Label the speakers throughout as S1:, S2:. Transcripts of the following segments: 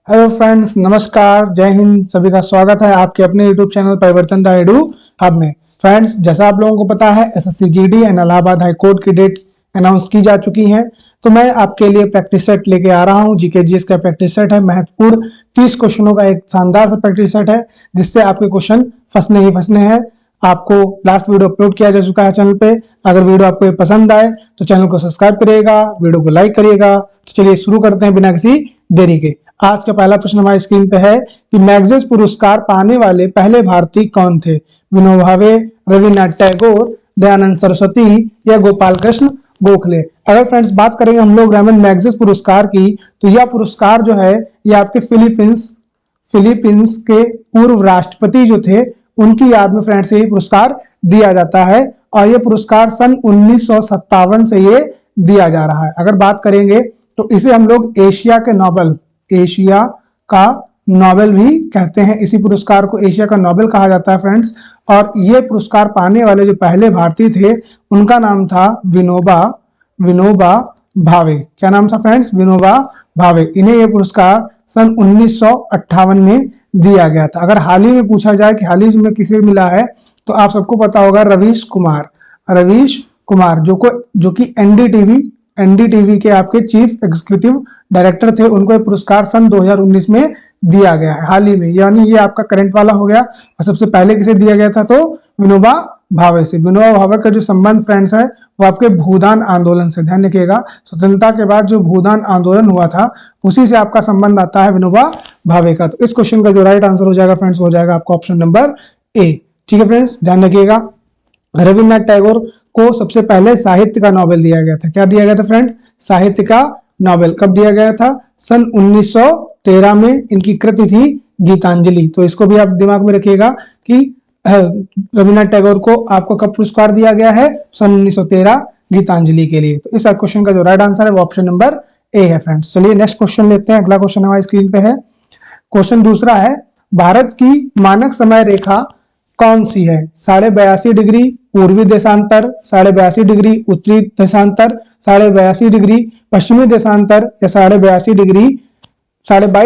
S1: Hello friends, नमस्कार, जय हिंद। सभी का स्वागत है आपके अपने यूट्यूब चैनल परिवर्तन द एडू हब में। फ्रेंड्स, जैसा आप लोगों को पता है, SSC GD and Allahabad high court की डेट अनाउंस की जा चुकी है। तो मैं आपके लिए प्रैक्टिस सेट लेके आ रहा हूं। जीके जीएस का प्रैक्टिस सेट है, महत्वपूर्ण 30 क्वेश्चनों का एक शानदार सा प्रैक्टिस सेट है, जिससे आपके क्वेश्चन फंसने ही फंसने हैं। आपको लास्ट वीडियो अपलोड किया जा चुका है चैनल पे। अगर वीडियो आपको पसंद आए तो चैनल को सब्सक्राइब करिएगा, वीडियो को लाइक करिएगा। तो चलिए शुरू करते हैं बिना किसी देरी के। आज का पहला प्रश्न हमारी स्क्रीन पे है कि मैग्सेस पुरस्कार पाने वाले पहले भारतीय कौन थे? विनोबा भावे, रविन्द्रनाथ टैगोर, दयानंद सरस्वती या गोपाल कृष्ण गोखले। अगर फ्रेंड्स बात करेंगे हम लोग रेमन मैग्सेस पुरस्कार की, तो यह पुरस्कार जो है ये आपके फिलीपींस के पूर्व राष्ट्रपति जो थे उनकी याद में फ्रेंड्स ये पुरस्कार दिया जाता है, और ये पुरस्कार सन 1957 से ये दिया जा रहा है। अगर बात करेंगे तो इसे हम लोग एशिया का नोबेल भी कहते हैं। इसी पुरस्कार को एशिया का नोबेल कहा जाता है फ्रेंड्स। और ये पुरस्कार पाने वाले जो पहले भारतीय थे उनका नाम था विनोबा भावे। क्या नाम था फ्रेंड्स? विनोबा भावे। इन्हें ये पुरस्कार सन 1958 में दिया गया था। अगर हाल ही में पूछा जाए कि हाल ही में किसे मिला है, तो आप सबको पता होगा रवीश कुमार जो कि एनडीटीवी के आपके चीफ एग्जीक्यूटिव डायरेक्टर थे। उनको ये पुरस्कार सन 2019 में दिया गया है, हाल ही में। यानी ये आपका करंट वाला हो गया। और सबसे पहले किसे दिया गया था? तो विनोबा भावे से। विनोबा भावे का जो संबंध फ्रेंड्स है वो आपके भूदान आंदोलन से, ध्यान रखिएगा। स्वतंत्रता के बाद जो भूदान आंदोलन हुआ था उसी से आपका संबंध आता है विनोबा भावे का। तो इस क्वेश्चन का जो राइट आंसर हो जाएगा फ्रेंड्स, हो जाएगा आपका ऑप्शन नंबर ए। ठीक है फ्रेंड्स, ध्यान रखिएगा। रविन्द्रनाथ टैगोर को सबसे पहले साहित्य का नोबेल दिया गया था। क्या दिया गया था फ्रेंड्स? साहित्य का नोबेल। कब दिया गया था? सन 1913 में। इनकी कृति थी गीतांजलि। तो इसको भी आप दिमाग में रखिएगा कि रविन्द्रनाथ टैगोर को आपको कब पुरस्कार दिया गया है? सन 1913 गीतांजलि के लिए। तो इस क्वेश्चन का जो राइट आंसर है वो ऑप्शन नंबर ए है फ्रेंड्स। चलिए नेक्स्ट क्वेश्चन लेते हैं। अगला क्वेश्चन हमारी स्क्रीन पे है। क्वेश्चन दूसरा है, भारत की मानक समय रेखा कौन सी है? 82.5 डिग्री पूर्वी देशांतर, 82.5 डिग्री उत्तरी देशांतर, 82.5 डिग्री पश्चिमी देशांतर या 22.5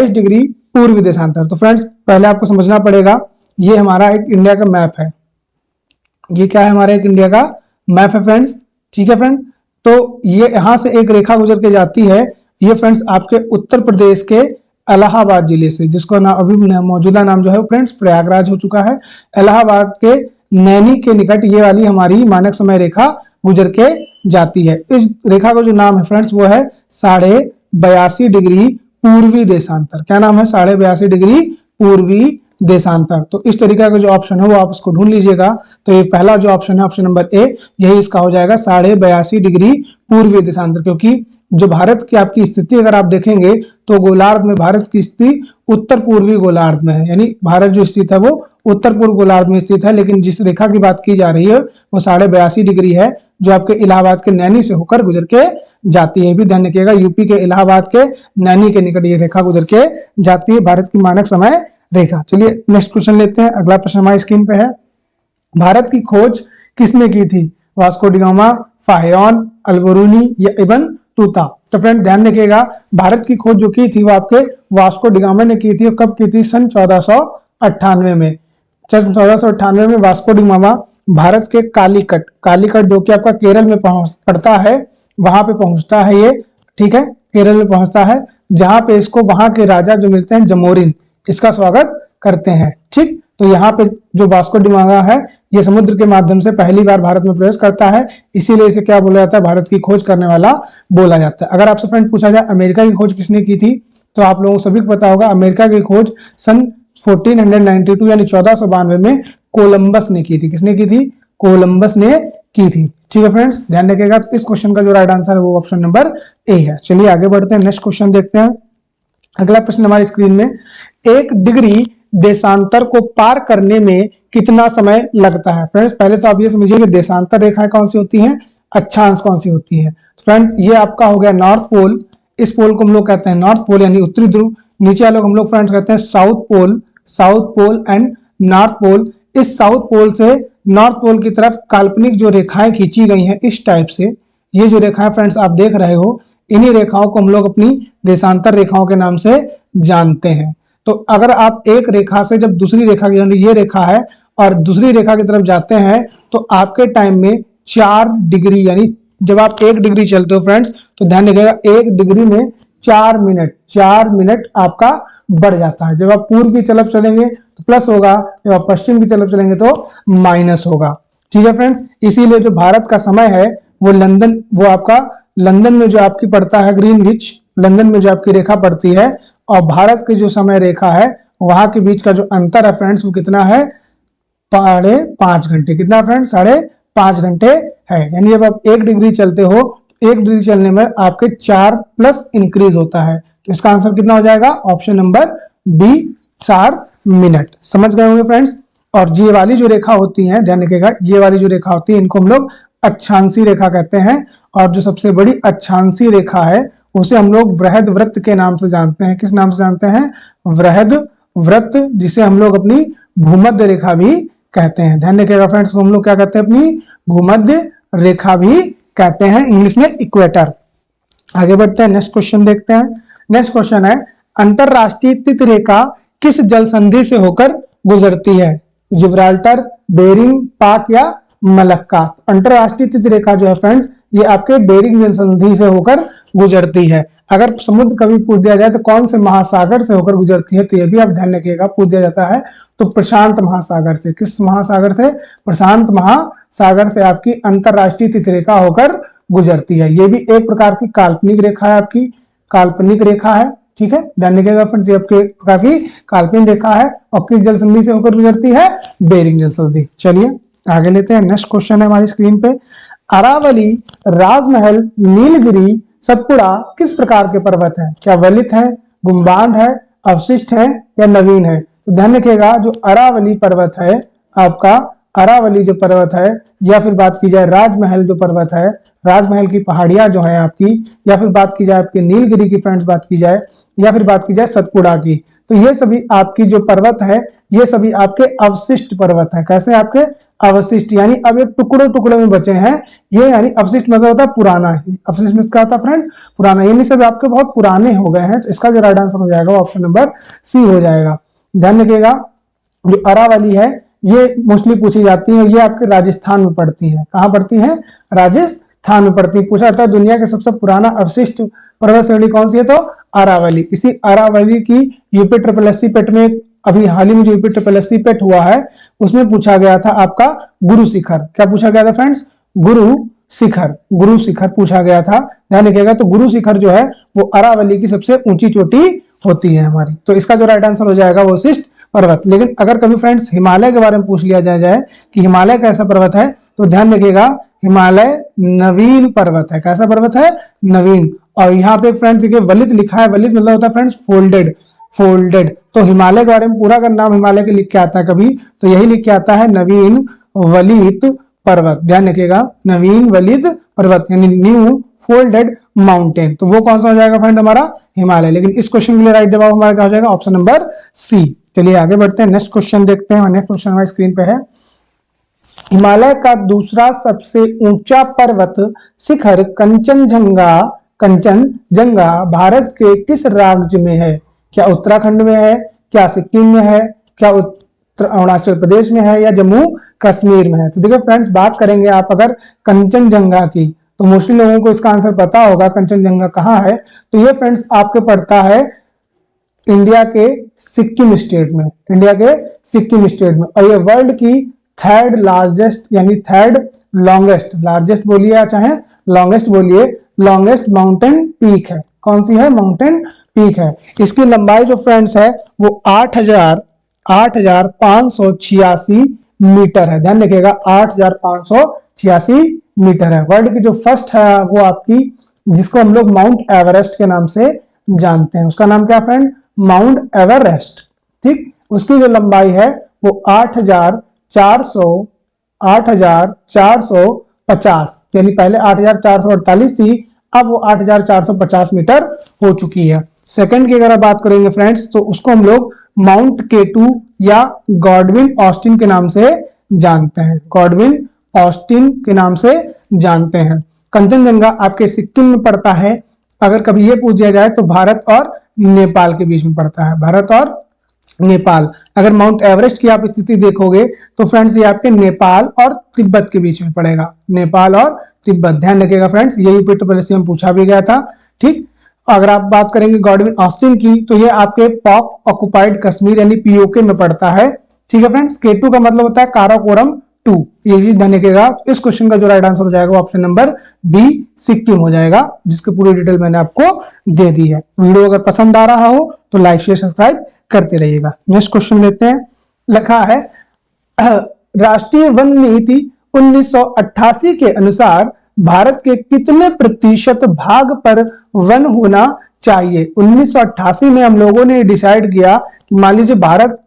S1: डिग्री पूर्वी देशांतर। तो फ्रेंड्स पहले आपको समझना पड़ेगा, ये हमारा एक इंडिया का मैप है। ये क्या है? हमारा एक इंडिया का मैप है फ्रेंड्स। ठीक है फ्रेंड, तो ये यहां से एक रेखा गुजर के जाती है। ये फ्रेंड्स आपके उत्तर प्रदेश के इलाहाबाद जिले से, जिसको ना अभी मौजूदा नाम जो है फ्रेंड्स प्रयागराज हो चुका है, इलाहाबाद के नैनी के निकट ये वाली हमारी मानक समय रेखा गुजर के जाती है। इस रेखा का जो नाम है फ्रेंड्स वो है 82.5 डिग्री पूर्वी देशांतर। क्या नाम है? 82.5 डिग्री पूर्वी देशांतर। तो इस तरीके का जो ऑप्शन है वो आप उसको ढूंढ लीजिएगा। तो ये पहला जो ऑप्शन है ऑप्शन नंबर ए, यही इसका हो जाएगा 82.5 डिग्री पूर्वी देशांतर। क्योंकि जो भारत की आपकी स्थिति अगर आप देखेंगे तो गोलार्ध में भारत की स्थिति उत्तर पूर्वी गोलार्ध में है। यानी भारत जो स्थित है वो उत्तर पूर्व गोलार्ध में स्थित है। लेकिन जिस रेखा की बात की जा रही है वो 82.5 डिग्री है, जो आपके इलाहाबाद के नैनी से होकर गुजर के जाती है। भी ध्यान रखिएगा, यूपी के इलाहाबाद के नैनी के निकट ये रेखा गुजर के जाती है, भारत की मानक समय रेखा। चलिए नेक्स्ट क्वेश्चन लेते हैं। अगला प्रश्न हमारी स्क्रीन पे है, भारत की खोज किसने की थी? वास्को डी गामा, फाहियोन, अल्बरूनी या इब्न तूता। तो फ्रेंड ध्यान रखिएगा, भारत की खोज जो की थी वो आपके वास्को डी गामा ने की थी। और कब की थी? सन 1498 में। 1498 में वास्को डी गामा भारत के कालीकट जो कि आपका केरल में पड़ता है, वहां पे पहुंचता है ये। ठीक है, केरल में पहुंचता है, जहां पे इसको वहां के राजा जो मिलते हैं जमोरिन, इसका स्वागत करते हैं। ठीक, तो यहाँ पे जो वास्को डी गामा है ये समुद्र के माध्यम से पहली बार भारत में प्रवेश करता है, इसीलिए इसे क्या बोला जाता है? भारत की खोज करने वाला बोला जाता है। अगर आपसे फ्रेंड पूछा जाए अमेरिका की खोज किसने की थी, तो आप लोगों को सभी को पता होगा, अमेरिका की खोज सन 1492 यानी 1492 में कोलंबस ने की थी। किसने की थी? कोलंबस ने की थी। ठीक है फ्रेंड्स, ध्यान रखिएगा। तो इस क्वेश्चन का जो राइट आंसर है वो ऑप्शन नंबर ए है। चलिए आगे बढ़ते हैं, नेक्स्ट क्वेश्चन देखते हैं। अगला प्रश्न हमारी स्क्रीन में, 1 डिग्री देशांतर को पार करने में कितना समय लगता है? फ्रेंड्स पहले तो आप ये समझिए कि देशांतर रेखाएं कौन सी होती हैं, अक्षांश कौन सी होती है। फ्रेंड्स ये आपका हो गया नॉर्थ पोल, इस पोल को हम लोग कहते हैं नॉर्थ पोल यानी उत्तरी ध्रुव। नीचे वाले हम लोग फ्रेंड्स कहते हैं south pole and north pole. इस साउथ पोल से नॉर्थ पोल की तरफ काल्पनिक जो रेखाएं खींची गई हैं इस टाइप से, ये जो रेखाएं फ्रेंड्स आप देख रहे हो, इन्हीं रेखाओं को हम लोग अपनी देशांतर रेखाओं के नाम से जानते हैं। तो अगर आप एक रेखा से जब दूसरी रेखा की, ये रेखा है और दूसरी रेखा की तरफ जाते हैं तो आपके टाइम में 4 डिग्री, यानी जब आप 1 डिग्री चलते हो फ्रेंड्स तो ध्यान रखिएगा 1 डिग्री में 4 मिनट आपका बढ़ जाता है। जब आप पूर्व की तरफ चलेंगे तो प्लस होगा, जब आप पश्चिम की तरफ चलेंगे तो माइनस होगा। ठीक है फ्रेंड्स, इसीलिए जो भारत का समय है वो आपका लंदन में जो आपकी पड़ता है ग्रीनविच, लंदन में जो आपकी रेखा पड़ती है और भारत की जो समय रेखा है वहां के बीच का जो अंतर है फ्रेंड्स वो कितना है, 5.5 घंटे। कितना फ्रेंड्स, 5.5 घंटे है। यानी जब आप 1 डिग्री चलते हो, 1 डिग्री चलने में आपके 4 प्लस इंक्रीज होता है। तो इसका आंसर कितना हो जाएगा, ऑप्शन नंबर बी, 4 मिनट। समझ गए होंगे फ्रेंड्स। और ये वाली जो रेखा होती है, ध्यान रखिएगा, ये वाली जो रेखा होती है इनको हम लोग अक्षांशी रेखा कहते हैं। और जो सबसे बड़ी अक्षांशी रेखा है उसे हम लोग वृहद वृत्त के नाम से जानते हैं। किस नाम से जानते हैं, वृहद वृत्त, जिसे हम लोग अपनी भूमध्य रेखा भी कहते हैं। ध्यान रखिएगा फ्रेंड्स, हम लोग क्या कहते हैं, अपनी भूमध्य रेखा भी कहते हैं, इंग्लिश में इक्वेटर। आगे बढ़ते हैं, नेक्स्ट क्वेश्चन देखते हैं। नेक्स्ट क्वेश्चन है, अंतरराष्ट्रीय तिथि रेखा किस जल संधि से होकर गुजरती है, जिब्राल्टर, बेरिंग, पाक या मलक्का। अंतरराष्ट्रीय तिथि रेखा जो है फ्रेंड्स ये आपके बेरिंग जल संधि से होकर गुजरती है। अगर समुद्र कभी पूछ दिया जाए तो कौन से महासागर से होकर गुजरती है, तो ये भी आप ध्यान रखिएगा, पूछ दिया जाता है तो प्रशांत महासागर से। किस महासागर से, प्रशांत महासागर से आपकी अंतरराष्ट्रीय तिथि रेखा होकर गुजरती है। ये भी एक प्रकार की काल्पनिक रेखा है, आपकी काल्पनिक रेखा है। ठीक है, ध्यान रखिएगा फ्रेंड्स, ये आपके प्रकार की काल्पनिक रेखा है और किस जल संधि से होकर गुजरती है, बेरिंग जल संधि। चलिए आगे लेते हैं, नेक्स्ट क्वेश्चन है हमारी स्क्रीन पे, अरावली, राजमहल, नीलगिरी, सतपुड़ा किस प्रकार के पर्वत हैं, क्या वलित है, गुंबाद है, अवशिष्ट है या नवीन है। तो ध्यान रखिएगा जो अरावली पर्वत है आपका, अरावली जो पर्वत है, या फिर बात की जाए राजमहल जो पर्वत है, राजमहल की पहाड़ियां जो है आपकी, या फिर बात की जाए आपके नीलगिरी की फ्रेंड्स बात की जाए, या फिर बात की जाए सतपुड़ा की, तो ये सभी आपकी जो पर्वत है ये सभी आपके अवशिष्ट पर्वत हैं। कैसे, आपके अवशिष्ट, यानी अब ये टुकड़े टुकड़े में बचे हैं। ये यानी अवशिष्ट मतलब होता है पुराना, अवशिष्ट में क्या होता है फ्रेंड, पुराना, यानी सब आपके बहुत पुराने हो गए हैं। तो इसका जो राइट आंसर हो जाएगा वो ऑप्शन नंबर सी हो जाएगा। ध्यान रखिएगा जो अरावली है ये मोस्टली पूछी जाती है, ये आपके राजस्थान में पड़ती है। कहाँ पड़ती है, राजस्थान में पड़ती है। पूछा जाता है दुनिया के सबसे पुराना अवशिष्ट पर्वत श्रेणी कौन सी है, तो अरावली। इसी अरावली की यूपी SSSC पेट में अभी हाल ही में जो यूपी SSSC पेट हुआ है उसमें पूछा गया था आपका गुरु शिखर। क्या पूछा गया था फ्रेंड्स, गुरु शिखर, गुरु शिखर पूछा गया था। ध्यान रखिएगा तो गुरु शिखर जो है वो अरावली की सबसे ऊंची चोटी होती है हमारी। तो इसका जो राइट आंसर हो जाएगा वो वशिष्ठ पर्वत। लेकिन अगर कभी फ्रेंड्स हिमालय के बारे में पूछ लिया जाए कि हिमालय कैसा पर्वत है, तो ध्यान रखिएगा हिमालय नवीन पर्वत है। कैसा पर्वत है, नवीन। और यहाँ पे फ्रेंड्स देखिए वलित लिखा है, वलित मतलब होता है फ्रेंड्स फोल्डेड, फोल्डेड। तो हिमालय के बारे में पूरा अगर नाम हिमालय के लिख के आता है कभी, तो यही लिख के आता है नवीन वलित पर्वत। ध्यान रखिएगा नवीन वलित पर्वत यानी न्यू फोल्डेड माउंटेन। तो वो कौन सा हो जाएगा फ्रेंड, हमारा हिमालय। लेकिन इस क्वेश्चन के लिए राइट जवाब हमारा क्या हो जाएगा, ऑप्शन नंबर सी। चलिए आगे बढ़ते हैं, नेक्स्ट क्वेश्चन देखते हैं। नेक्स्ट क्वेश्चन हमारी स्क्रीन पे है, हिमालय का दूसरा सबसे ऊंचा पर्वत शिखर कंचनजंगा भारत के किस राज्य में है, क्या उत्तराखंड में है, क्या सिक्किम में है, क्या अरुणाचल प्रदेश में है या जम्मू कश्मीर में है। तो देखिए फ्रेंड्स बात करेंगे आप अगर कंचनजंगा की, तो मोस्टली लोगों को इसका आंसर पता होगा कंचनजंगा कहाँ है। तो ये फ्रेंड्स आपके पड़ता है इंडिया के सिक्किम स्टेट में, इंडिया के सिक्किम स्टेट में। और ये वर्ल्ड की थर्ड लार्जेस्ट यानी थर्ड लॉन्गेस्ट, लार्जेस्ट बोलिए या चाहे लॉन्गेस्ट बोलिए, लॉन्गेस्ट माउंटेन पीक है। कौन सी है, माउंटेन पीक है। इसकी लंबाई जो फ्रेंड्स है वो 8,586 मीटर है। ध्यान रखिएगा 8,586 मीटर है। वर्ल्ड की जो फर्स्ट है वो आपकी, जिसको हम लोग माउंट एवरेस्ट के नाम से जानते हैं, उसका नाम क्या फ्रेंड, माउंट एवरेस्ट। ठीक, उसकी जो लंबाई है वो 8,450 यानी पहले 8,448 थी, अब वो 8,450 मीटर हो चुकी है। सेकंड की अगर बात करेंगे फ्रेंड्स तो उसको हम लोग माउंट केटू या गॉडविन ऑस्टिन के नाम से जानते हैं, गॉडविन ऑस्टिन के नाम से जानते हैं। कंचनजंगा आपके सिक्किम में पड़ता है, अगर कभी ये पूछ दिया जाए तो भारत और नेपाल के बीच में पड़ता है, भारत और नेपाल। अगर माउंट एवरेस्ट की आप स्थिति देखोगे तो फ्रेंड्स ये आपके नेपाल और तिब्बत के बीच में पड़ेगा, नेपाल और तिब्बत, ध्यान रखिएगा फ्रेंड्स, ये यूपी ट्रिपल में पूछा भी गया था। ठीक, अगर आप बात करेंगे गॉडविन ऑस्टिन की तो ये आपके पॉक ऑक्युपाइड कश्मीर यानी पीओके में पड़ता है। ठीक है फ्रेंड्स, K2 का मतलब होता है काराकोरम 2, ये चीज ध्यान रखिएगा। इस क्वेश्चन का जो राइट आंसर हो जाएगा वो ऑप्शन नंबर बी सिक्किम हो जाएगा, जिसकी पूरी डिटेल मैंने आपको दे दी है। वीडियो अगर पसंद आ रहा हो तो लाइक शेयर सब्सक्राइब करते रहिएगा। नेक्स्ट क्वेश्चन लेते हैं, लिखा है राष्ट्रीय वन नीति 1988 के अनुसार भारत के कितने प्रतिशत भाग पर वन होना चाहिए। 1988 में हम लोगों ने डिसाइड किया कि मान लीजिए भारत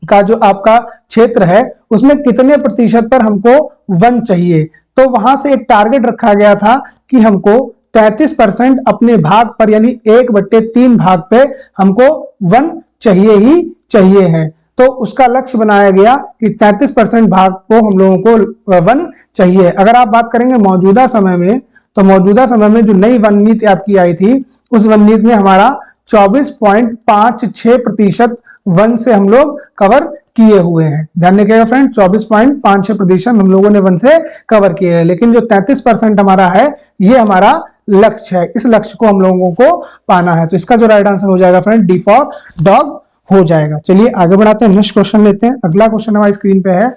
S1: का जो आपका क्षेत्र है उसमें कितने प्रतिशत पर हमको वन चाहिए, तो वहां से एक टारगेट रखा गया था कि हमको 33% अपने भाग पर यानी 1/3 भाग पे हमको वन चाहिए ही चाहिए है। तो उसका लक्ष्य बनाया गया कि 33% भाग को हम लोगों को वन चाहिए। अगर आप बात करेंगे मौजूदा समय में, तो मौजूदा समय में जो नई वन नीति आपकी आई थी उस वन नीति में हमारा 24.56% वन से हम लोग कवर किए हुए हैं। ध्यान रखिएगा फ्रेंड, 24.56% हम लोगों ने वन से कवर किए हैं, लेकिन जो 33% हमारा है ये हमारा लक्ष्य है, इस लक्ष्य को हम लोगों को पाना है। तो इसका जो राइट आंसर हो जाएगा फ्रेंड डी फॉर डॉग हो जाएगा। चलिए आगे बढ़ाते हैं, नेक्स्ट क्वेश्चन लेते हैं। अगला क्वेश्चन हमारी स्क्रीन पे है,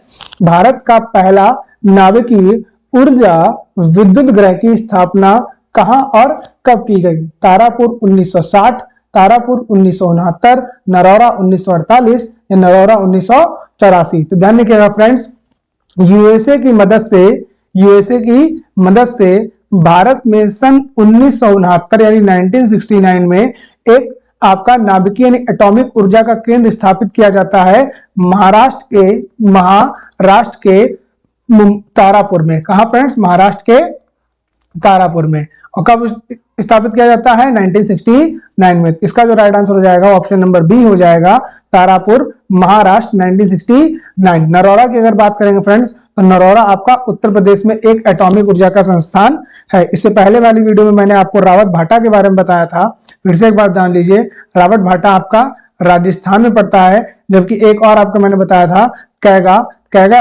S1: भारत का पहला नाभिकीय ऊर्जा विद्युत ग्रह की स्थापना कहां और कब की गई। तारापुर 1960, तारापुर 1969, नरौरा 1948 या नरौरा 1984। तो ध्यान रखिएगा फ्रेंड्स, यूएसए की मदद से भारत में सन 1969 यानी 1969 में एक आपका नाभिकीय यानी एटॉमिक ऊर्जा का केंद्र स्थापित किया जाता है महाराष्ट्र के तारापुर में। कहा फ्रेंड्स, महाराष्ट्र के तारापुर में। और कब स्थापित किया जाता है 1969 में। इसका जो राइट आंसर हो जाएगा ऑप्शन नंबर बी हो जाएगा, तारापुर महाराष्ट्र 1969। नरौरा की अगर बात करेंगे फ्रेंड्स तो नरौरा आपका उत्तर प्रदेश में एक एटॉमिक ऊर्जा का संस्थान है। इससे पहले वाली वीडियो में मैंने आपको रावत भाटा के बारे में बताया था, फिर से एक बार ध्यान लीजिए। रावत भाटा आपका राजस्थान में पड़ता है, जबकि एक और आपको मैंने बताया था कैगा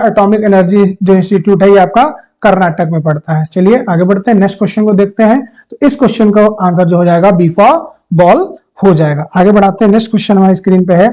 S1: एटॉमिक एनर्जी जो इंस्टीट्यूट है ये आपका कर्नाटक में पड़ता है। चलिए आगे बढ़ते हैं, नेक्स्ट क्वेश्चन को देखते हैं। तो इस क्वेश्चन का आंसर जो हो जाएगा बी फॉर बॉल हो जाएगा। आगे बढ़ाते हैं, नेक्स्ट क्वेश्चन हमारी स्क्रीन पे है,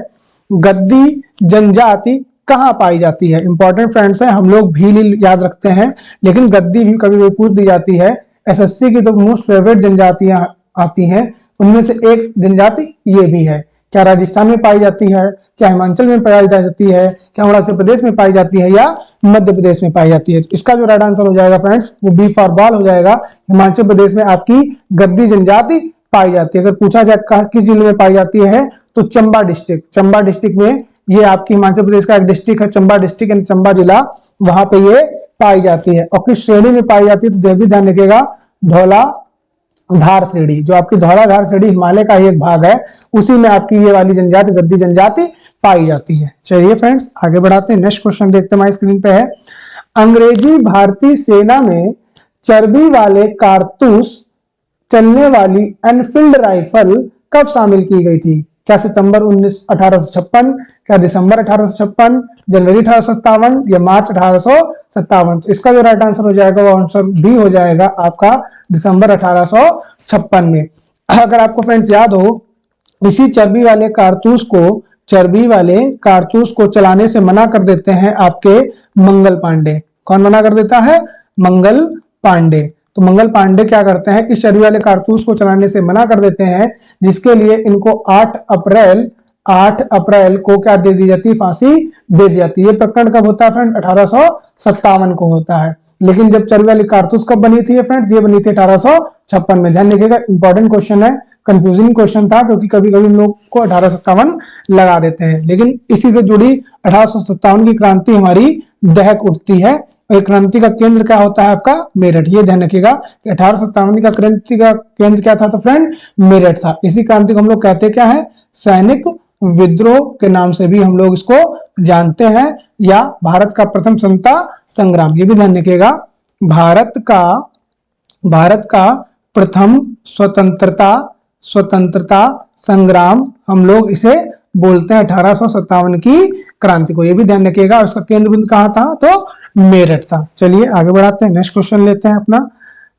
S1: गद्दी जनजाति कहां पाई जाती है। इंपॉर्टेंट फ्रेंड्स है, हम लोग भील याद रखते हैं लेकिन गद्दी भी कभी कभी पूछ दी जाती है। एसएससी की तो मोस्ट फेवरेट जनजातियां आती हैं, उनमें से एक जनजाति ये भी है। क्या राजस्थान में पाई जाती है, क्या हिमाचल में पाई जाती है, क्या अरुणाचल प्रदेश में पाई जाती है या मध्य प्रदेश में पाई जाती है। तो इसका जो राइट आंसर हो जाएगा फ्रेंड्स वो बी फॉर बॉल हो जाएगा। हिमाचल प्रदेश में आपकी गद्दी जनजाति पाई जाती है। अगर पूछा जाए किस जिले में पाई जाती है तो चंबा डिस्ट्रिक्ट में, ये आपकी हिमाचल प्रदेश का एक डिस्ट्रिक्ट है चंबा डिस्ट्रिक्ट यानी चंबा जिला, वहां पे ये पाई जाती है। और किस श्रेणी में पाई जाती है तो भी ध्यान रखिएगा, धौलाधार श्रेणी, जो आपकी धौलाधार श्रेणी हिमालय का ही एक भाग है, उसी में आपकी ये वाली जनजाति गद्दी जनजाति पाई जाती है। चलिए फ्रेंड्स आगे बढ़ाते हैं, नेक्स्ट क्वेश्चन देखते हैं। हमारी स्क्रीन पे है, अंग्रेजी भारतीय सेना में चर्बी वाले कारतूस चलने वाली एनफील्ड राइफल कब शामिल की गई थी। क्या सितंबर 1856, क्या दिसंबर 1856, जनवरी 1857 या मार्च 1857। तो इसका जो राइट आंसर हो जाएगा वो आंसर बी हो जाएगा आपका दिसंबर 1856 में। अगर आपको फ्रेंड्स याद हो, इसी चर्बी वाले कारतूस को चलाने से मना कर देते हैं आपके मंगल पांडे। कौन मना कर देता है, मंगल पांडे। तो मंगल पांडे क्या करते हैं, इस चर्बी वाले कारतूस को चलाने से मना कर देते हैं, जिसके लिए इनको 8 अप्रैल को क्या दे दी जाती है, फांसी दे दी जाती है। ये प्रकरण कब होता है फ्रेंड, 1857 को होता है। लेकिन जब चर्बी वाली कारतूस कब बनी थी फ्रेंड्स, ये बनी थी 1856 में। ध्यान रखिएगा, इंपॉर्टेंट क्वेश्चन है, कंफ्यूजिंग क्वेश्चन था क्योंकि कभी कभी हम लोग को 1857 लगा देते हैं, लेकिन इसी से जुड़ी 1857 की क्रांति हमारी दहक उठती है। और क्रांति का केंद्र क्या होता है आपका, मेरठ। ये ध्यान रखिएगा कि 1857 का क्रांति का केंद्र क्या था तो फ्रेंड, मेरठ था। इसी क्रांति को हम लोग कहते क्या है, सैनिक विद्रोह के नाम से भी हम लोग इसको जानते हैं, या भारत का प्रथम स्वतंत्रता संग्राम। ये भी ध्यान रखिएगा, भारत का प्रथम स्वतंत्रता संग्राम हम लोग इसे बोलते हैं 1857 की क्रांति को। ये भी ध्यान रखिएगा। उसका केंद्र बिंदु कहाँ था? तो मेरठ था। चलिए आगे बढ़ाते हैं, नेक्स्ट क्वेश्चन लेते हैं अपना।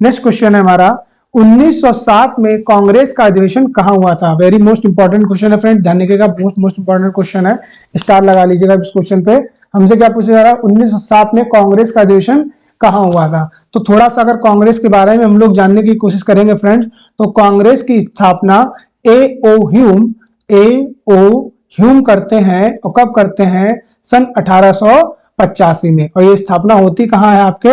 S1: नेक्स्ट क्वेश्चन है हमारा 1907 में कांग्रेस का अधिवेशन कहाँ हुआ था? वेरी मोस्ट इंपॉर्टेंट क्वेश्चन है फ्रेंड, ध्यान रखिएगा। मोस्ट इंपॉर्टेंट क्वेश्चन है, स्टार लगा लीजिएगा इस क्वेश्चन पे। हमसे क्या पूछा जा रहा है? 1907 में कांग्रेस का अधिवेशन कहाँ हुआ था? तो थोड़ा सा अगर कांग्रेस के बारे में हम लोग जानने की कोशिश करेंगे फ्रेंड्स, तो कांग्रेस की स्थापना ए ओ ह्यूम करते हैं, और कब करते हैं? सन 1885 में। और ये स्थापना होती कहाँ है? आपके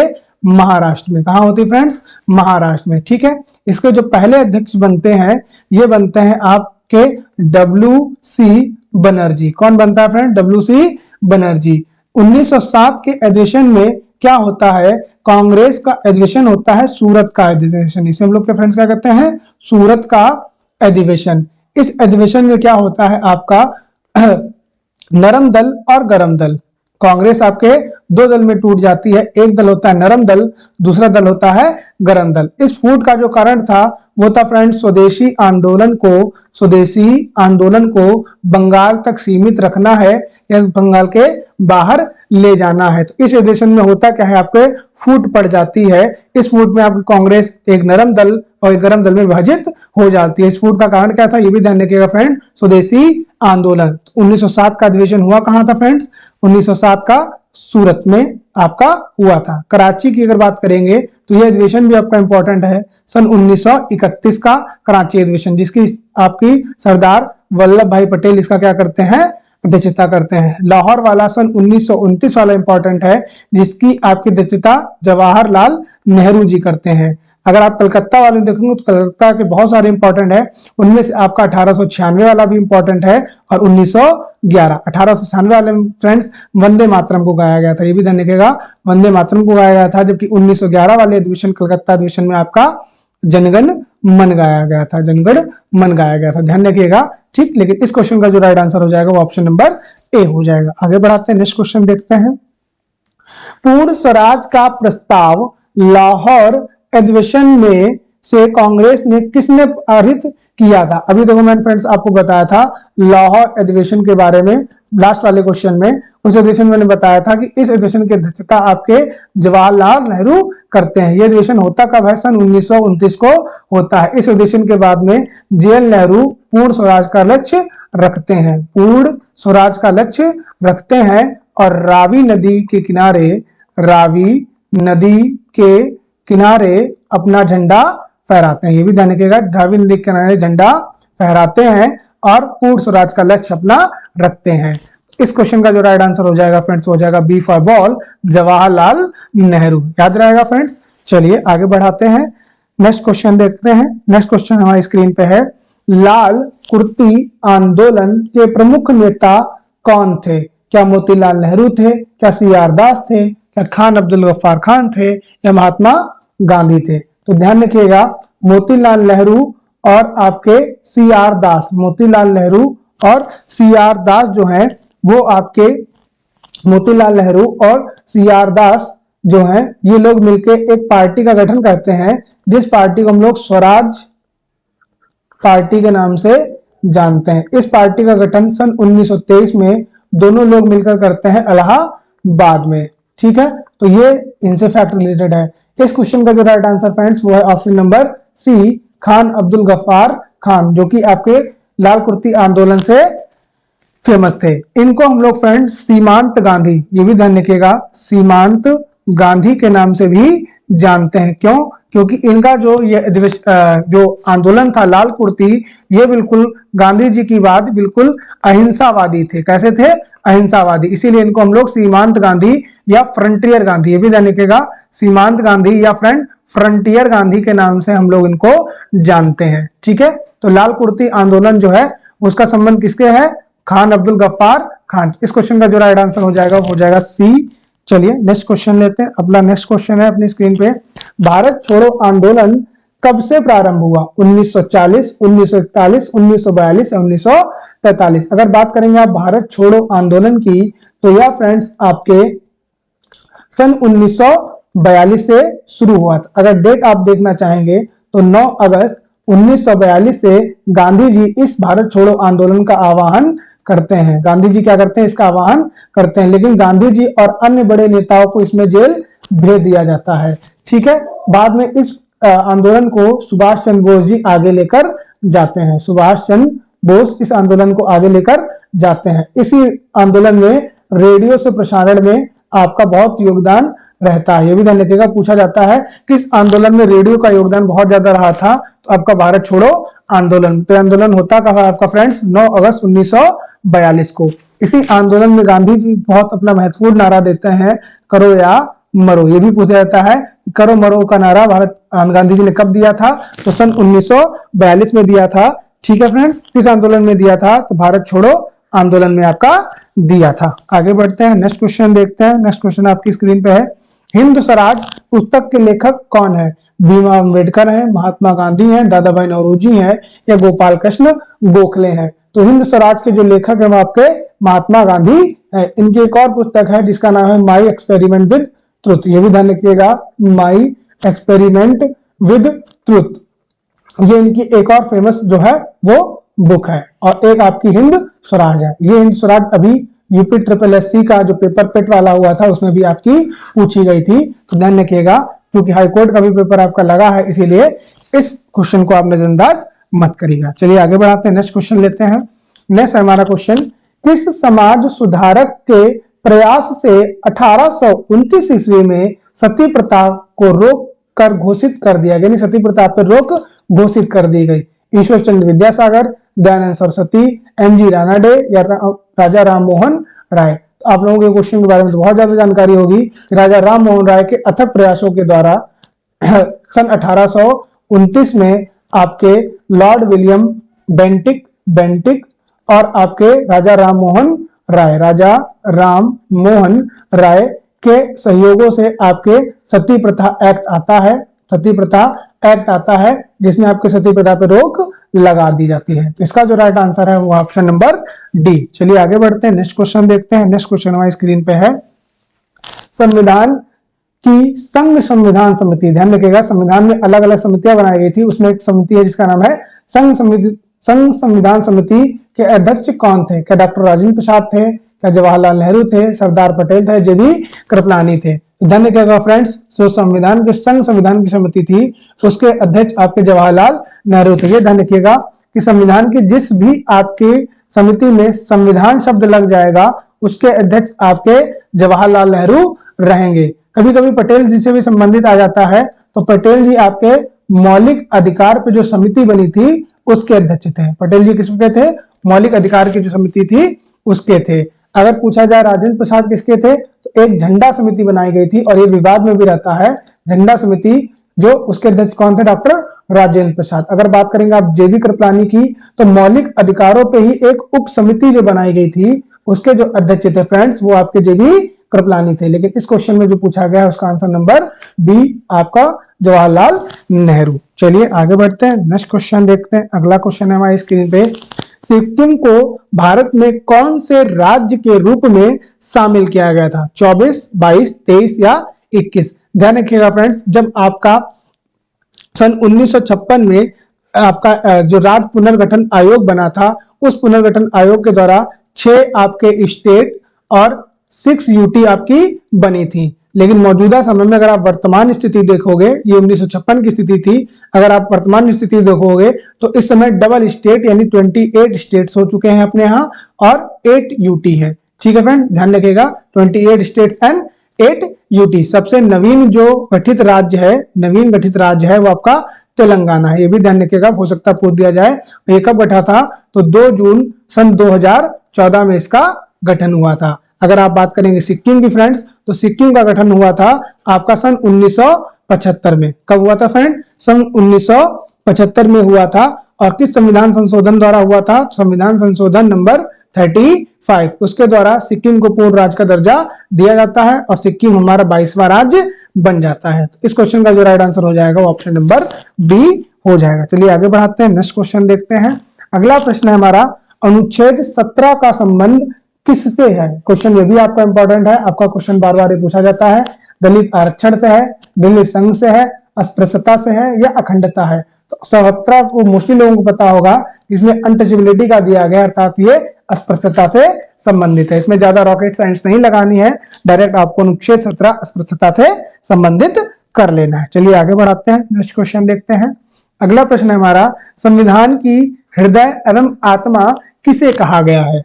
S1: महाराष्ट्र में। कहाँ होती फ्रेंड्स? महाराष्ट्र में। ठीक है। इसके जो पहले अध्यक्ष बनते हैं, ये बनते हैं आपके WC बनर्जी। कौन बनता है फ्रेंड? WC बनर्जी। 1907 के अधिवेशन में क्या होता है? कांग्रेस का अधिवेशन होता है सूरत का अधिवेशन। इसे हम लोग के फ्रेंड्स क्या कहते हैं? सूरत का अधिवेशन। इस अधिवेशन में क्या होता है आपका? नरम दल और गरम दल, कांग्रेस आपके दो दल में टूट जाती है। एक दल होता है नरम दल, दूसरा दल होता है गरम दल। इस फूट का जो कारण था वो था फ्रेंड्स स्वदेशी आंदोलन को बंगाल तक सीमित रखना है या बंगाल के बाहर ले जाना है। तो इस अधिवेशन में होता क्या है? आपके फूट पड़ जाती है। इस फूट में आपकी कांग्रेस एक नरम दल और एक गरम दल में विभाजित हो जाती है। इस फूट का कारण क्या था? ये भी ध्यान रखिएगा फ्रेंड, स्वदेशी आंदोलन। 1907 का अधिवेशन हुआ कहां था फ्रेंड्स? 1907 का सूरत में आपका हुआ था। कराची की अगर बात करेंगे तो यह अधिवेशन भी आपका इंपॉर्टेंट है। सन 1931 का कराची अधिवेशन, जिसकी आपकी सरदार वल्लभ भाई पटेल इसका क्या करते हैं? अध्यक्षता करते हैं। लाहौर वाला सन 1929 वाला इंपॉर्टेंट है, जिसकी आपकी अध्यक्षता जवाहरलाल नेहरू जी करते हैं। अगर आप कलकत्ता वाले देखेंगे तो कलकत्ता के बहुत सारे इंपॉर्टेंट है, उनमें से आपका 1896 वाला भी इंपॉर्टेंट है और 1911। 1896 वाले फ्रेंड्स वंदे मातरम को गाया गया था, ये भी ध्यान रखिएगा, वंदे मातरम को गाया गया था। जबकि 1911 वाले अधिवेशन कलकत्ता अधिवेशन में आपका जनगण मन गाया गया था, जनगण मन गाया गया था, ध्यान रखिएगा। ठीक, लेकिन इस क्वेश्चन का जो राइट आंसर हो जाएगा वो ऑप्शन नंबर ए हो जाएगा। आगे बढ़ाते हैं, नेक्स्ट क्वेश्चन देखते हैं। पूर्ण स्वराज का प्रस्ताव लाहौर अधिवेशन में से कांग्रेस ने किसने पारित किया था? अभी देखो मैंने फ्रेंड्स आपको बताया था लाहौर अधिवेशन के बारे में, लास्ट वाले क्वेश्चन में। उस अधिवेशन में मैंने बताया था कि इस अधिवेशन की अध्यक्षता आपके जवाहरलाल नेहरू करते हैं। यह अधिवेशन होता कब है? सन 1929 को होता है। इस अधिवेशन के बाद में JL नेहरू पूर्ण स्वराज का लक्ष्य रखते हैं, पूर्ण स्वराज का लक्ष्य रखते हैं और रावी नदी के किनारे अपना झंडा फहराते हैं। ये भी ध्यान रखिएगा, रावी नदी के किनारे झंडा फहराते हैं और पूर्ण स्वराज का लक्ष्य अपना रखते हैं। इस क्वेश्चन का जो राइट आंसर हो जाएगा फ्रेंड्स हो जाएगा B for ball, Jawaharlal Nehru. याद रहेगा फ्रेंड्स। चलिए आगे बढ़ाते हैं, नेक्स्ट क्वेश्चन देखते हैं। नेक्स्ट क्वेश्चन हमारी स्क्रीन पे है, लाल कुर्ती आंदोलन के प्रमुख नेता कौन थे? क्या मोतीलाल नेहरू थे? क्या CR दास थे? क्या खान अब्दुल गफ्फार खान थे? या महात्मा गांधी थे? तो ध्यान रखिएगा, मोतीलाल नेहरू और आपके CR दास, मोतीलाल नेहरू और CR दास जो हैं वो आपके, मोतीलाल नेहरू और CR दास जो हैं ये लोग मिलकर एक पार्टी का गठन करते हैं, जिस पार्टी को हम लोग स्वराज पार्टी के नाम से जानते हैं। इस पार्टी का गठन सन 1923 में दोनों लोग मिलकर करते हैं इलाहाबाद में। ठीक है, तो ये इनसे फैक्ट रिलेटेड है। इस क्वेश्चन का जो राइट आंसर फ्रेंड्स वो है option number C, Khan Abdul Ghaffar Khan, जो कि आपके लाल कुर्ती आंदोलन से फेमस थे। इनको हम लोग फ्रेंड्स सीमांत गांधी, ये भी ध्यान रखिएगा, सीमांत गांधी के नाम से भी जानते हैं। क्यों? क्योंकि इनका जो आंदोलन था लाल कुर्ती, ये बिल्कुल गांधी जी की बात बिल्कुल अहिंसावादी थे। कैसे थे? अहिंसावादी। इसीलिए इनको हम लोग सीमांत गांधी या फ्रंटियर गांधी, ये भी ध्यान रखिएगा, सीमांत गांधी या फ्रंटियर गांधी के नाम से हम लोग इनको जानते हैं। ठीक है, तो लाल कुर्ती आंदोलन जो है उसका संबंध किसके है? खान अब्दुल गफ्फार खान। इस क्वेश्चन का जो राइट आंसर हो जाएगा सी। चलिए नेक्स्ट क्वेश्चन लेते हैं। अगला नेक्स्ट क्वेश्चन है अपनी स्क्रीन पे, भारत छोड़ो आंदोलन कब से प्रारंभ हुआ? 1940, 1941, 1942 या 1943? अगर बात करेंगे आप भारत छोड़ो आंदोलन की, तो यह फ्रेंड्स आपके सन 1942 से शुरू हुआ था। अगर डेट आप देखना चाहेंगे तो 9 अगस्त 1942 से गांधी जी इस भारत छोड़ो आंदोलन का आह्वान करते हैं। गांधी जी क्या करते हैं, इसका आह्वान करते हैं, लेकिन गांधी जी और अन्य बड़े नेताओं को इसमें जेल भेज दिया जाता है। ठीक है, बाद में इस आंदोलन को सुभाष चंद्र बोस जी आगे लेकर जाते हैं। सुभाष चंद्र बोस इस आंदोलन को आगे लेकर जाते हैं। इसी आंदोलन में रेडियो से प्रसारण में आपका बहुत योगदान रहता है। ये भी ध्यान रखिएगा, पूछा जाता है कि इस आंदोलन में रेडियो का योगदान बहुत ज्यादा रहा था। तो आपका भारत छोड़ो आंदोलन, तो आंदोलन होता कब है आपका फ्रेंड्स, 9 अगस्त 1942 को। इसी आंदोलन में गांधी जी बहुत अपना महत्वपूर्ण नारा देते हैं, करो या मरो। ये भी पूछा जाता है करो मरो का नारा भारत गांधी जी ने कब दिया था, तो सन 1942 में दिया था। ठीक है फ्रेंड्स, किस आंदोलन में दिया था, तो भारत छोड़ो आंदोलन में आपका दिया था। आगे बढ़ते हैं, नेक्स्ट क्वेश्चन देखते हैं। नेक्स्ट क्वेश्चन आपकी स्क्रीन पे है, हिंद स्वराज पुस्तक के लेखक कौन है? भीमा अम्बेडकर है, महात्मा गांधी हैं, दादा भाई नौरोजी हैं, या गोपाल कृष्ण गोखले हैं? तो हिंद स्वराज के जो लेखक है वो आपके महात्मा गांधी है। इनकी एक और पुस्तक है जिसका नाम है माई एक्सपेरिमेंट विद ट्रुथ। ये भी ध्यान रखिएगा, माई एक्सपेरिमेंट विद ट्रुथ, ये इनकी एक और फेमस जो है वो बुक है। और एक आपकी हिंद स्वराज है। ये हिंद स्वराज अभी यूपी SSS का जो पेपर पेट वाला हुआ था उसमें भी आपकी पूछी गई थी, तो ध्यान रखिएगा, क्योंकि हाईकोर्ट का भी पेपर आपका लगा है, इसीलिए इस क्वेश्चन को आप नजरअंदाज मत करिएगा। चलिए आगे बढ़ाते हैं, नेक्स्ट क्वेश्चन लेते हैं। नेक्स्ट हमारा क्वेश्चन, किस समाज सुधारक के प्रयास से 1829 ईस्वी में सती प्रथा को रोक कर घोषित कर दिया गया, यानी सती प्रथा पर रोक घोषित कर दी गई? ईश्वर चंद्र विद्यासागर, दयानंद सरस्वती, MG रानाडे, या राजा राम मोहन राय? तो आप लोगों के क्वेश्चन के बारे में तो बहुत ज्यादा जानकारी होगी कि राजा राम मोहन राय के अथक प्रयासों के द्वारा सन 1829 में आपके लॉर्ड विलियम बेंटिक और आपके राजा राम मोहन राय के सहयोगों से आपके सती प्रथा एक्ट आता है। सती प्रथा एक्ट आता है जिसमें आपके सती प्रथा पर रोक लगा दी जाती है। तो इसका जो राइट आंसर है वो ऑप्शन नंबर डी। चलिए आगे बढ़ते हैं, नेक्स्ट क्वेश्चन देखते हैं। नेक्स्ट क्वेश्चन हमारी स्क्रीन पे है, संविधान की संघ संविधान समिति। ध्यान रखिएगा, संविधान में अलग अलग समितियां बनाई गई थी, उसमें एक समिति है जिसका नाम है संघ संविधान समिति के अध्यक्ष कौन थे? क्या डॉक्टर राजेंद्र प्रसाद थे, क्या जवाहरलाल नेहरू थे, सरदार पटेल थे, JB कृपलानी थे? तो ध्यान रखिएगा फ्रेंड्स, जो संविधान के संघ संविधान की समिति थी उसके अध्यक्ष आपके जवाहरलाल नेहरू थे। ये ध्यान रखिएगा कि संविधान की जिस भी आपकी समिति में संविधान शब्द लग जाएगा उसके अध्यक्ष आपके जवाहरलाल नेहरू रहेंगे। कभी कभी पटेल जी से भी संबंधित आ जाता है, तो पटेल जी आपके मौलिक अधिकार पे जो समिति बनी थी उसके अध्यक्ष थे। पटेल जी किसके थे? मौलिक अधिकार की जो समिति थी उसके थे। अगर पूछा जाए राजेंद्र प्रसाद किसके थे, तो एक झंडा समिति बनाई गई थी और ये विवाद में भी रहता है, झंडा समिति, जो उसके अध्यक्ष कौन थे? डॉक्टर राजेंद्र प्रसाद। अगर बात करेंगे आप JB कृपलानी की, तो मौलिक अधिकारों पे ही एक उप समिति जो बनाई गई थी उसके जो अध्यक्ष थे फ्रेंड्स वो आपके JB कृपलानी थे। लेकिन इस क्वेश्चन में जो पूछा गया है उसका आंसर नंबर बी आपका जवाहरलाल नेहरू। चलिए आगे बढ़ते हैं, नेक्स्ट क्वेश्चन देखते हैं। अगला क्वेश्चन है हमारी स्क्रीन पे, सिक्किम को भारत में कौन से राज्य के रूप में शामिल किया गया था? 24, 22, 23 या 21? ध्यान रखिएगा फ्रेंड्स, जब आपका सन 1956 में आपका जो राज्य पुनर्गठन आयोग बना था, उस पुनर्गठन आयोग के द्वारा 6 आपके स्टेट और 6 UT आपकी बनी थी। लेकिन मौजूदा समय में अगर आप वर्तमान स्थिति देखोगे, ये 1956 की स्थिति थी, अगर आप वर्तमान स्थिति देखोगे तो इस समय डबल स्टेट यानी 28 स्टेट्स हो चुके हैं अपने यहाँ और 8 UT है। ठीक है फ्रेंड, ध्यान रखिएगा, 28 स्टेट्स एंड 8 UT। सबसे नवीन जो गठित राज्य है वो आपका तेलंगाना है। ये भी ध्यान रखिएगा, हो सकता है पूछ दिया जाए। ये कब गठा था? तो 2 जून सन 2014 में इसका गठन हुआ था। अगर आप बात करेंगे सिक्किम की फ्रेंड्स, तो सिक्किम का गठन हुआ था आपका सन 1975 में। कब हुआ था फ्रेंड? सन 1975 में हुआ था। और किस संविधान संशोधन द्वारा हुआ था? संविधान संशोधन नंबर 35, उसके द्वारा सिक्किम को पूर्ण राज्य का दर्जा दिया जाता है और सिक्किम हमारा 22वां राज्य बन जाता है। तो इस क्वेश्चन का जो राइट आंसर हो जाएगा वो ऑप्शन नंबर बी हो जाएगा। चलिए आगे बढ़ाते हैं, नेक्स्ट क्वेश्चन देखते हैं। अगला प्रश्न है हमारा, अनुच्छेद 17 का संबंध किससे है? क्वेश्चन ये भी आपका इंपॉर्टेंट है, आपका क्वेश्चन बार बार पूछा जाता है। दलित आरक्षण से है, दिल्ली संघ से है, अस्पृश्यता से है या अखंडता है? तो 17 को मोस्टली लोगों को पता होगा, इसमें अनटचेबिलिटी का दिया गया, अर्थात ये अस्पृश्यता से संबंधित है। इसमें ज्यादा रॉकेट साइंस नहीं लगानी है, डायरेक्ट आपको अनुच्छेद 17 अस्पृश्यता से संबंधित कर लेना है। चलिए आगे बढ़ाते हैं, नेक्स्ट क्वेश्चन देखते हैं। अगला प्रश्न है हमारा, संविधान की हृदय एवं आत्मा किसे कहा गया है?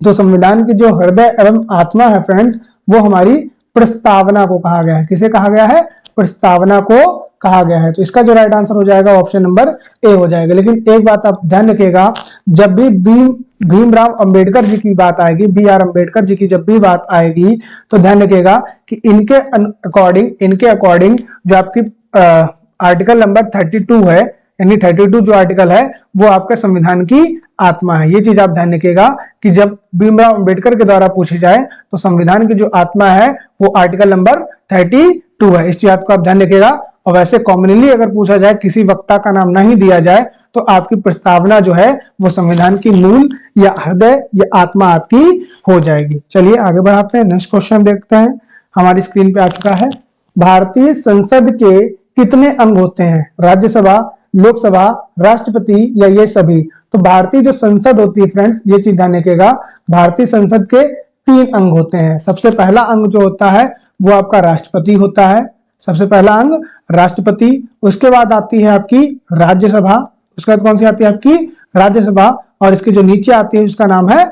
S1: तो संविधान की जो हृदय एवं आत्मा है फ्रेंड्स, वो हमारी प्रस्तावना को कहा गया है। किसे कहा गया है? प्रस्तावना को कहा गया है। तो इसका जो राइट आंसर हो जाएगा ऑप्शन नंबर ए हो जाएगा। लेकिन एक बात आप ध्यान रखिएगा, जब भी भीमराव अंबेडकर जी की बात आएगी, बी आर अंबेडकर जी की जब भी बात आएगी, तो ध्यान रखिएगा कि इनके अकॉर्डिंग जो आपकी आर्टिकल नंबर 32 है, यानी 32 जो आर्टिकल है वो आपके संविधान की आत्मा है। ये चीज आप ध्यान रखिएगा कि जब भीमराव अंबेडकर के द्वारा पूछी जाए तो संविधान की जो आत्मा है वो आर्टिकल नंबर 32 है। इस चीज को आप ध्यान रखिएगा। और वैसे कॉमनली अगर पूछा जाए, किसी वक्ता का नाम नहीं दिया जाए, तो आपकी प्रस्तावना जो है वो संविधान की मूल या हृदय या आत्मा आपकी हो जाएगी। चलिए आगे बढ़ाते हैं, नेक्स्ट क्वेश्चन देखते हैं। हमारी स्क्रीन पे आ चुका है, भारतीय संसद के कितने अंग होते हैं? राज्यसभा, लोकसभा, राष्ट्रपति या ये सभी? तो भारतीय जो संसद होती है फ्रेंड्स, ये चीज ध्यान रखिएगा, भारतीय संसद के 3 अंग होते हैं। सबसे पहला अंग जो होता है वो आपका राष्ट्रपति होता है, सबसे पहला अंग राष्ट्रपति। उसके बाद आती है आपकी राज्यसभा, उसके बाद कौन सी आती है आपकी? राज्यसभा। और इसके जो नीचे आती है उसका नाम है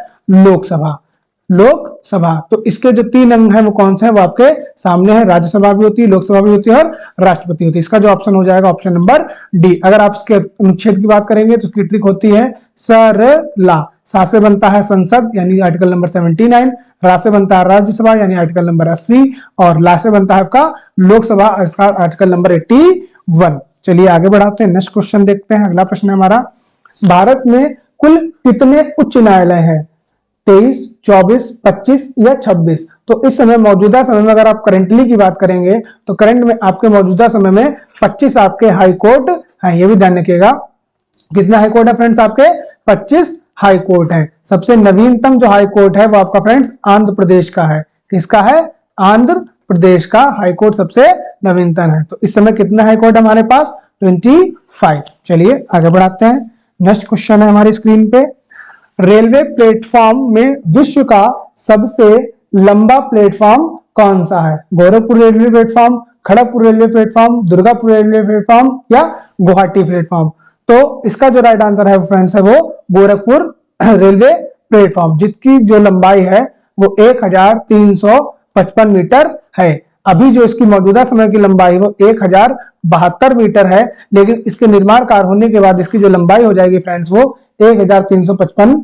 S1: लोकसभा। तो इसके जो 3 अंग हैं वो कौन से हैं? वो आपके सामने है, राज्यसभा भी होती है, लोकसभा भी होती है और राष्ट्रपति होती है। इसका जो ऑप्शन हो जाएगा ऑप्शन नंबर डी। अगर आप इसके अनुच्छेद की बात करेंगे तो उसकी ट्रिक होती है सरला। सा से बनता है संसद यानी आर्टिकल नंबर 79, रा से बनता है राज्यसभा यानी आर्टिकल नंबर 80, और ला से बनता है आपका लोकसभा, इसका आर्टिकल नंबर 81। चलिए आगे बढ़ाते हैं, नेक्स्ट क्वेश्चन देखते हैं। अगला प्रश्न है हमारा, भारत में कुल कितने उच्च न्यायालय हैं? 23, 24, 25 या 26? तो इस समय मौजूदा समय में अगर आप करंटली की बात करेंगे तो करंट में आपके मौजूदा समय में 25 आपके हाई कोर्ट हैं। ये भी ध्यान रखिएगा, कितने हाई कोर्ट है फ्रेंड्स? आपके 25 हाई कोर्ट है। सबसे नवीनतम जो हाई कोर्ट है वो आपका फ्रेंड्स आंध्र प्रदेश का है। किसका है? आंध्र प्रदेश का हाई कोर्ट सबसे नवीनतम है। तो इस समय कितने हाई कोर्ट हमारे पास? 25। चलिए आगे बढ़ाते हैं, नेक्स्ट क्वेश्चन है हमारी स्क्रीन पे, रेलवे प्लेटफॉर्म में विश्व का सबसे लंबा प्लेटफॉर्म कौन सा है? Gorakhpur railway platform, Kharagpur railway platform, Durgapur railway platform या गुवाहाटी प्लेटफॉर्म? तो इसका जो राइट आंसर है फ्रेंड्स है वो गोरखपुर रेलवे प्लेटफॉर्म, जिसकी जो लंबाई है वो 1355 मीटर है। अभी जो इसकी मौजूदा समय की लंबाई वो 1072 मीटर है, लेकिन इसके निर्माण कार्य होने के बाद इसकी जो लंबाई हो जाएगी फ्रेंड्स वो 1355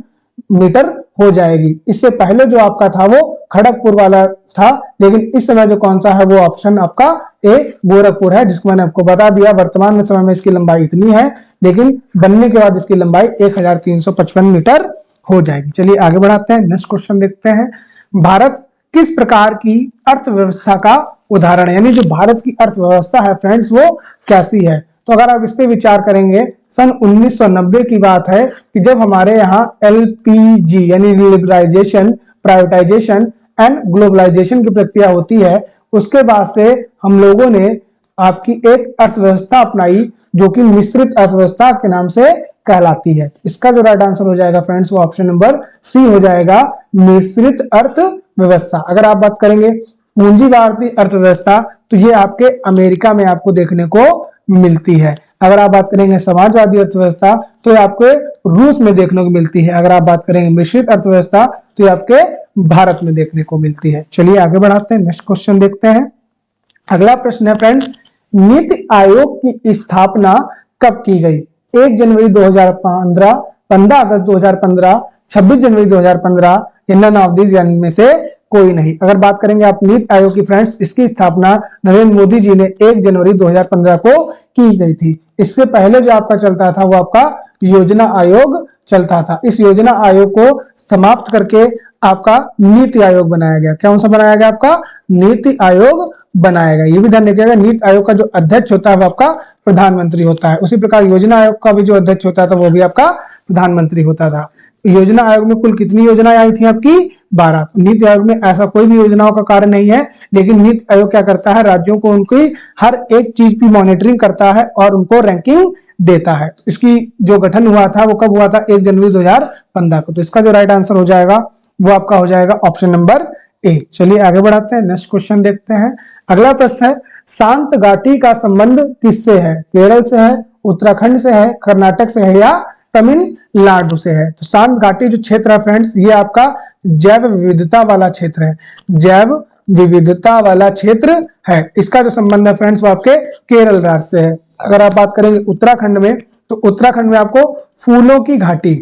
S1: मीटर हो जाएगी। इससे पहले जो आपका था वो खड़गपुर वाला था, लेकिन इस समय जो कौन सा है वो ऑप्शन आपका ए गोरखपुर है, जिसको मैंने आपको बता दिया। वर्तमान में समय में इसकी लंबाई इतनी है, लेकिन बनने के बाद इसकी लंबाई 1355 मीटर हो जाएगी। चलिए आगे बढ़ाते हैं, नेक्स्ट क्वेश्चन देखते हैं। भारत किस प्रकार की अर्थव्यवस्था का उदाहरण है? यानी जो भारत की अर्थव्यवस्था है फ्रेंड्स वो कैसी है? तो अगर आप इस पे विचार करेंगे, सन 1990 की बात है कि जब हमारे यहाँ LPG यानी लिबरलाइजेशन, प्राइवेटाइजेशन एंड ग्लोबलाइजेशन की प्रक्रिया होती है, उसके बाद से हम लोगों ने आपकी एक अर्थव्यवस्था अपनाई जो कि मिश्रित अर्थव्यवस्था के नाम से कहलाती है। इसका जो राइट आंसर हो जाएगा फ्रेंड्स वो ऑप्शन नंबर सी हो जाएगा, मिश्रित अर्थव्यवस्था। अगर आप बात करेंगे पूंजीवादी अर्थव्यवस्था तो ये आपके अमेरिका में आपको देखने को मिलती है। अगर आप बात करेंगे समाजवादी अर्थव्यवस्था तो ये आपके रूस में देखने को मिलती है। अगर आप बात करेंगे मिश्रित अर्थव्यवस्था तो ये आपके भारत में देखने को मिलती है। चलिए आगे बढ़ाते हैं, नेक्स्ट क्वेश्चन देखते हैं। अगला प्रश्न है फ्रेंड्स, नीति आयोग की स्थापना कब की गई? 1 जनवरी 2015, 15 अगस्त 2015, 26 जनवरी 2015 या नन ऑफ दीज में से कोई नहीं। अगर बात करेंगे आप नीति आयोग की फ्रेंड्स, इसकी स्थापना नरेंद्र मोदी जी ने 1 जनवरी 2015 को की गई थी। इससे पहले जो आपका चलता था वो आपका योजना आयोग चलता था। इस योजना आयोग को समाप्त करके आपका नीति आयोग बनाया गया। कौन सा बनाया गया? आपका नीति आयोग बनाया गया। ये भी ध्यान रखिएगा, नीति आयोग का जो अध्यक्ष होता है वो आपका प्रधानमंत्री होता है। उसी प्रकार योजना आयोग का भी जो अध्यक्ष होता था वो भी आपका प्रधानमंत्री होता था। योजना आयोग में कुल कितनी योजनाएं आई थी? आपकी 12। तो नीति आयोग में ऐसा कोई भी योजनाओं का कार्य नहीं है, लेकिन नीति आयोग क्या करता है? राज्यों को उनकी हर एक चीज की मॉनिटरिंग करता है और उनको रैंकिंग देता है। इसकी जो गठन हुआ था वो कब हुआ था? 1 जनवरी 2015 को। तो इसका जो राइट आंसर हो जाएगा वो आपका हो जाएगा ऑप्शन नंबर ए। चलिए आगे बढ़ाते हैं, नेक्स्ट क्वेश्चन देखते हैं। अगला प्रश्न है, शांत घाटी का संबंध किससे है? केरल से है, उत्तराखंड से है, कर्नाटक से है या तमिलनाडु से है? तो शांत घाटी जो क्षेत्र है फ्रेंड्स, ये आपका जैव विविधता वाला क्षेत्र है, जैव विविधता वाला क्षेत्र है। इसका जो संबंध है फ्रेंड्स वो आपके केरल राज्य से है। अगर आप बात करेंगे उत्तराखंड में, तो उत्तराखंड में आपको फूलों की घाटी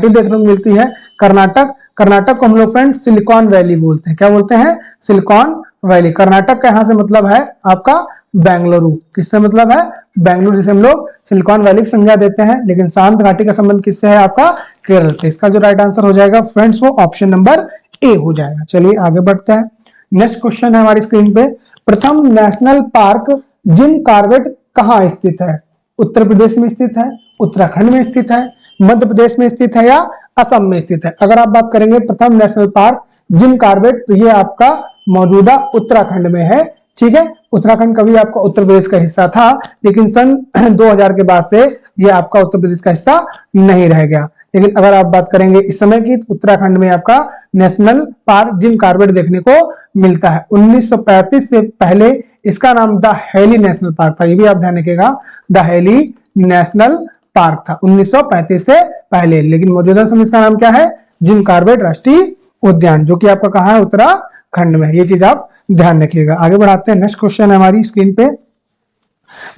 S1: देखने को मिलती है। कर्नाटक को हम लोग फ्रेंड्स सिलिकॉन वैली बोलते हैं। क्या बोलते हैं? Silicon valley. कर्नाटक का यहां से मतलब है आपका बेंगलुरु। किससे मतलब है? बेंगलुरु, जिसे हम लोग सिलिकॉन वैली की संज्ञा देते हैं। लेकिन शांत घाटी का संबंध किससे है? आपका केरल से। इसका जो राइट आंसर हो जाएगा फ्रेंड्स वो ऑप्शन नंबर ए हो जाएगा। चलिए आगे बढ़ते हैं। नेक्स्ट क्वेश्चन है हमारी स्क्रीन पे, प्रथम नेशनल पार्क जिम कॉर्बेट कहाँ स्थित है? उत्तर प्रदेश में स्थित है, उत्तराखंड में स्थित है, मध्य प्रदेश में स्थित है या असम में स्थित है? अगर आप बात करेंगे प्रथम नेशनल पार्क जिम कॉर्बेट, तो ये आपका मौजूदा उत्तराखंड में है। ठीक है, उत्तराखंड कभी आपका उत्तर प्रदेश का हिस्सा था, लेकिन सन 2000 के बाद से ये आपका उत्तर प्रदेश का हिस्सा नहीं रह गया। लेकिन अगर आप बात करेंगे इस समय की, उत्तराखंड में आपका नेशनल पार्क जिम कॉर्बेट देखने को मिलता है। 1935 से पहले इसका नाम द हैली नेशनल पार्क था। ये भी आप ध्यान रखिएगा, द हैली नेशनल पार्क था 1935 से पहले। लेकिन मौजूदा समय इसका नाम क्या है? जिम कॉर्बेट राष्ट्रीय उद्यान, जो कि आपका कहाँ है? उत्तराखंड में। ये चीज आप ध्यान रखिएगा। आगे बढ़ाते हैं। नेक्स्ट क्वेश्चन है हमारी स्क्रीन पे,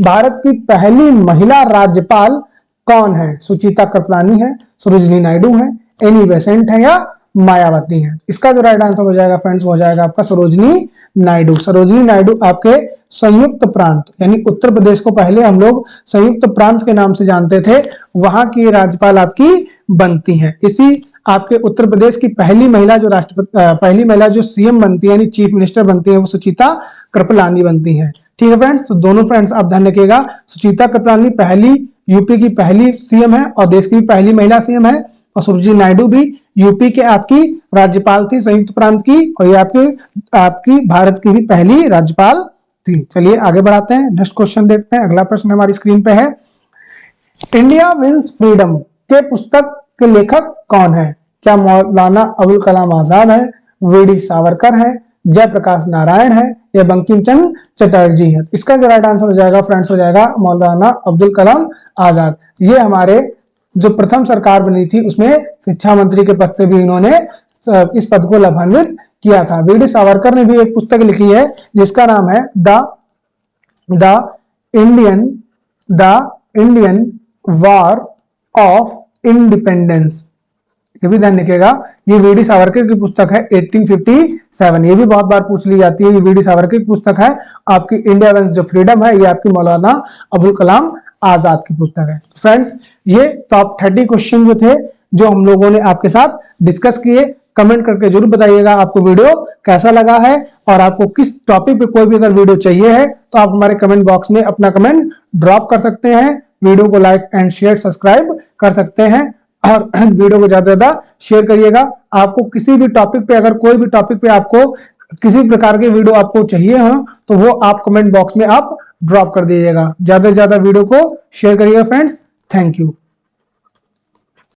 S1: भारत की पहली महिला राज्यपाल कौन है? सुचिता कृपलानी है, सरोजिनी नायडू है, एनी बेसेंट है या मायावती है? इसका जो राइट आंसर हो जाएगा फ्रेंड्स हो जाएगा आपका सरोजिनी नायडू। सरोजिनी नायडू आपके संयुक्त प्रांत यानी उत्तर प्रदेश को पहले हम लोग संयुक्त प्रांत के नाम से जानते थे, वहां की राज्यपाल आपकी बनती हैं। इसी आपके उत्तर प्रदेश की पहली महिला जो पहली महिला जो सीएम बनती है यानी चीफ मिनिस्टर बनती है, वो सुचिता कृपलानी बनती है। ठीक है फ्रेंड्स, तो दोनों फ्रेंड्स आप ध्यान रखिएगा, सुचिता कृपलानी पहली यूपी की पहली सीएम है और देश की भी पहली महिला सीएम है, और सरोजिनी नायडू भी यूपी के आपकी राज्यपाल थी संयुक्त प्रांत की, और ये आपकी भारत की भी पहली राज्यपाल थी। चलिए आगे बढ़ाते हैं, नेक्स्ट क्वेश्चन देखते हैं। अगला प्रश्न हमारी स्क्रीन पे है, इंडिया विंस फ्रीडम के पुस्तक के लेखक कौन है? क्या मौलाना अबुल कलाम आजाद है, वीडी सावरकर है, जयप्रकाश नारायण है या बंकिम चंद्र चटर्जी है? इसका जो राइट आंसर हो जाएगा फ्रेंड्स हो जाएगा मौलाना अब्दुल कलाम आजाद। ये हमारे जो प्रथम सरकार बनी थी उसमें शिक्षा मंत्री के पद से भी इन्होंने इस पद को लाभान्वित किया था। वीडी सावरकर ने भी एक पुस्तक लिखी है जिसका नाम है the Indian war of independence. ये भी ध्यान रखिएगा, ये वीडी सावरकर की पुस्तक है 1857। ये भी बहुत बार पूछ ली जाती है, ये वीडी सावरकर की पुस्तक है। आपकी इंडिया विंस जो फ्रीडम है ये आपकी मौलाना अबुल कलाम आजाद की पुस्तक है। फ्रेंड्स, ये टॉप 30 क्वेश्चन जो थे जो हम लोगों ने आपके साथ डिस्कस किए, कमेंट करके जरूर बताइएगा आपको वीडियो कैसा लगा है, और आपको किस टॉपिक पे कोई भी अगर वीडियो चाहिए है तो आप हमारे कमेंट बॉक्स में अपना कमेंट ड्रॉप कर सकते हैं। वीडियो को लाइक एंड शेयर सब्सक्राइब कर सकते हैं, और वीडियो को ज्यादा से ज्यादा शेयर करिएगा। आपको किसी भी टॉपिक पे, अगर कोई भी टॉपिक पे आपको किसी प्रकार के वीडियो आपको चाहिए हो तो वो आप कमेंट बॉक्स में आप ड्रॉप कर दीजिएगा। ज्यादा से ज्यादा वीडियो को शेयर करिएगा फ्रेंड्स। Thank you.